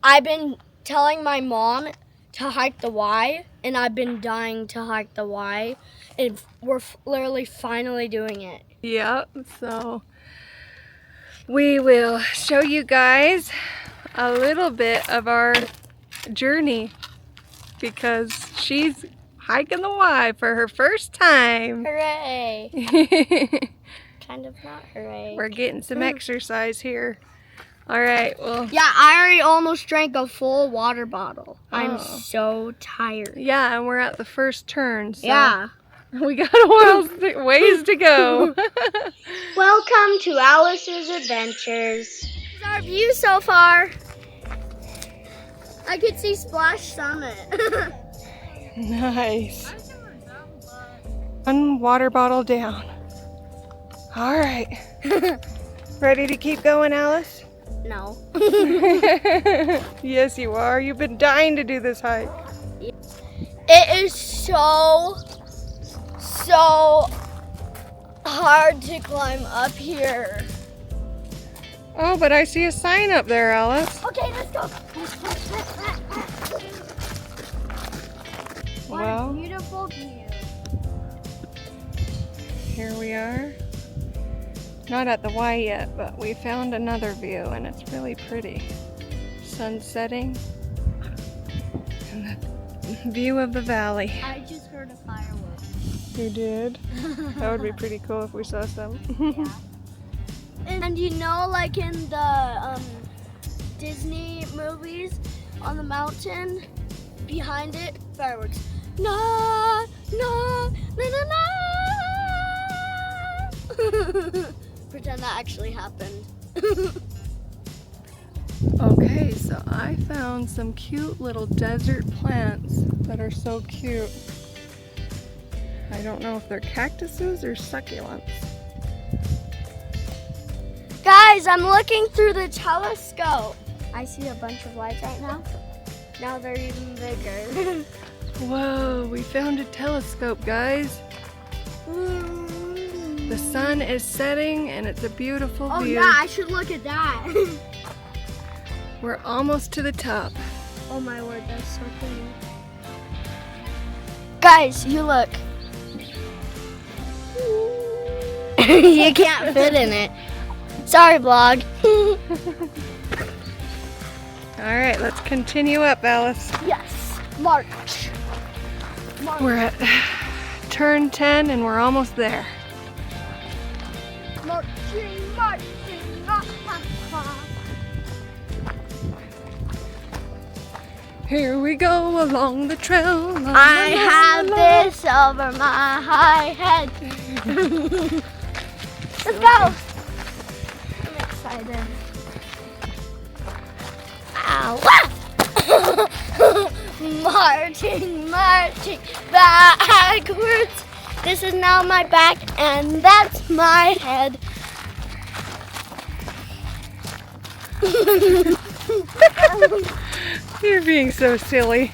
I've been telling my mom to hike the Y, and I've been dying to hike the Y, and we're literally finally doing it. Yep, so we will show you guys a little bit of our journey because she's hiking the Y for her first time. Hooray! Kind of not hooray. We're getting some exercise here. All right, well. Yeah, I already almost drank a full water bottle. I'm Oh. so tired. Yeah, and we're at the first turn. So Yeah. we got a ways to go. Welcome to Alice's Adventures. This is our view so far. I could see Splash Summit. Nice. One water bottle down. All right. Ready to keep going, Alice? No. Yes, you are. You've been dying to do this hike. It is so hard to climb up here. Oh, but I see a sign up there, Alice. Okay, let's go. What Well, a beautiful view. here we are. Not at the Y yet, but we found another view and it's really pretty. Sun setting and the view of the valley. I just heard a firework. You did? That would be pretty cool if we saw some. Yeah. And you know, like in the Disney movies, on the mountain, behind it, fireworks. Na, na, na, na, na. Pretend that actually happened. Okay, so I found some cute little desert plants that are so cute. I don't know if they're cactuses or succulents. Guys, I'm looking through the telescope. I see a bunch of lights right now. Now they're even bigger. Whoa, we found a telescope, guys. The sun is setting and it's a beautiful Oh view. yeah, I should look at that. We're almost to the top. Oh my word, that's so pretty. Guys, you look. You can't fit in it. Sorry, vlog. All right, let's continue up, Alice. Yes, march. We're at turn 10 and we're almost there. Marching, marching, Here we go along the trail. I have this over my high head. Let's go. I'm excited. Ow. Marching, marching backwards. This is now my back and that's my head. You're being so silly.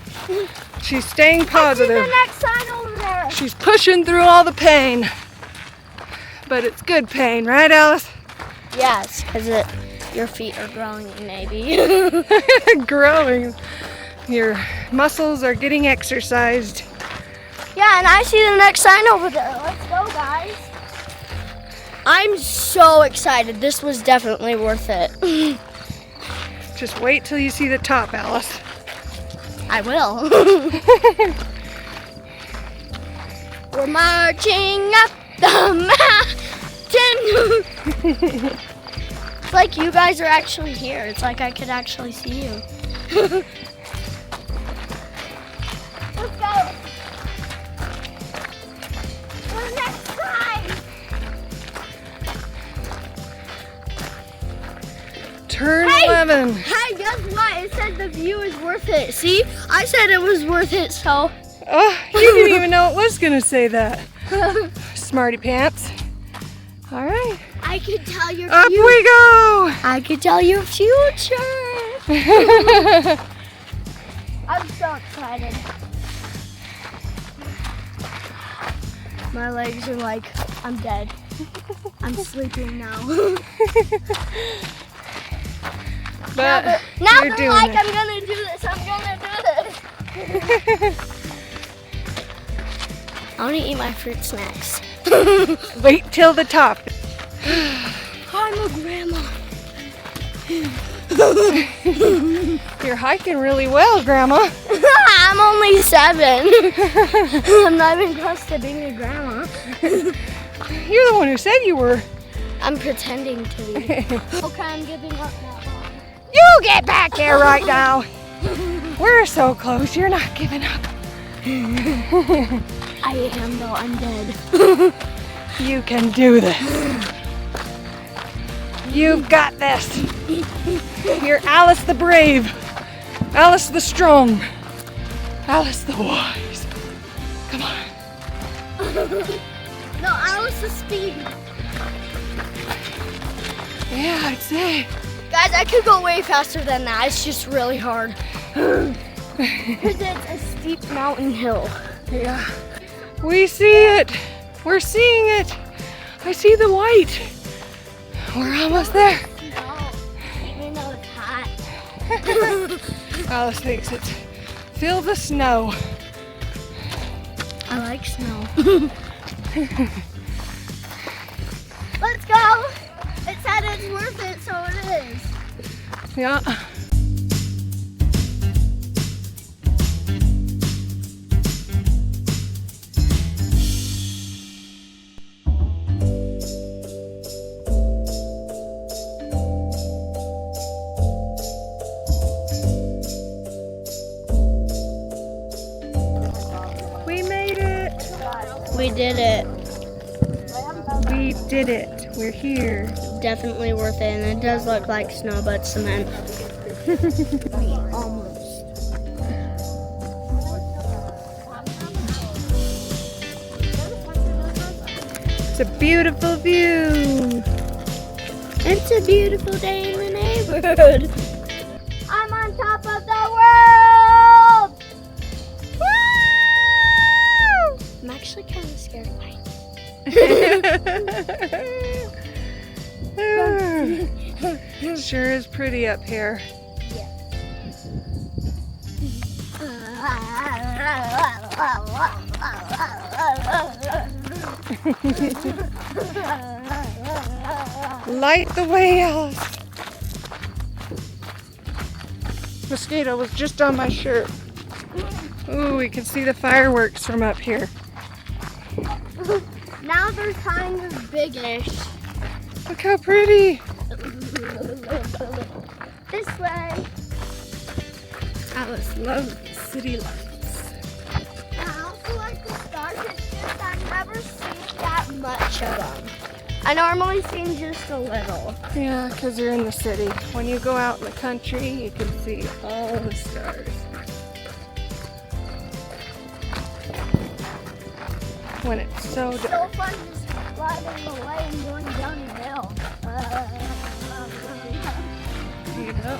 She's staying I see positive. the next sign over there. She's pushing through all the pain. But it's good pain, right, Alice? Yes, because your feet are growing maybe. Growing. Your muscles are getting exercised. Yeah, and I see the next sign over there. Let's go, guys. I'm so excited. This was definitely worth it. Just wait till you see the top, Alice. I will. We're marching up the mountain. It's like you guys are actually here. It's like I could actually see you. Let's go. The next sign. Turn Hey! 11. Hey, guess what? It said the view is worth it. See? I said it was worth it, so. Oh, you didn't even know it was gonna say that. Smarty pants. All right. I could tell your Up future. we go. I could tell your future. I'm so excited. My legs are like, I'm dead. I'm sleeping now. But now you're they're doing like, it. I'm gonna do this, I'm gonna do this. I wanna eat my fruit snacks. Wait till the top. I'm a grandma. You're hiking really well, Grandma. I'm only 7. I'm not even close to being a grandma. You're the one who said you were. I'm pretending to be. Okay, I'm giving up now. You get back there right now. We're so close. You're not giving up. I am though, I'm dead. You can do this. You've got this. You're Alice the Brave. Alice the Strong. Alice the Wise. Come on. No, I was the speed. Yeah, I'd say. Guys, I could go way faster than that. It's just really hard. Because it's a steep mountain hill. Yeah. We see it. We're seeing it. I see the white. We're almost there. No, even though it's hot. Alice thinks it's fill the snow. I like snow. Let's go. It said it's worth it, so it is. Yeah. We made it. We did it. We did it. We're here. Definitely worth it, and it does look like snow, but cement. Almost. It's a beautiful view. It's a beautiful day in the neighborhood. I'm on top of the world! Woo! I'm actually kind of scared of heights. Sure is pretty up here. Light the way, Alice. Mosquito was just on my shirt. Ooh, we can see the fireworks from up here. Now they're kind of biggish. Look how pretty. This way. Alice loves city lights. I also like the stars. It's just I've never seen that much of them. I normally see just a little. Yeah, because you're in the city. When you go out in the country, you can see all the stars. When it's so It's dark. so fun just sliding away and going down the hill. You know.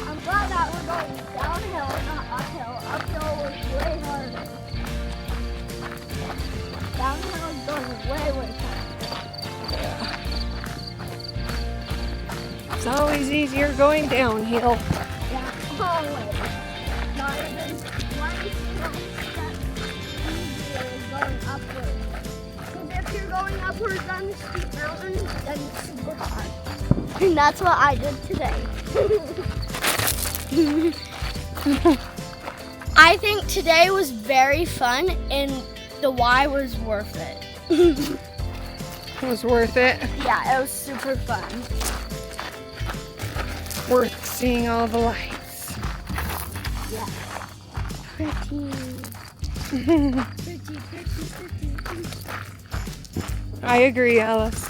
I'm glad that we're going downhill and not uphill. Uphill was way harder. Downhill is going way faster. It's always easier going downhill. Yeah, always. Not even one single step easier is going upwards. Because if you're going upwards on the steep mountain, then it's super hard. And that's what I did today. I think today was very fun and the why was worth it. It was worth it. Yeah, it was super fun. Worth seeing all the lights. Yeah. Pretty. Pretty. I agree, Alice.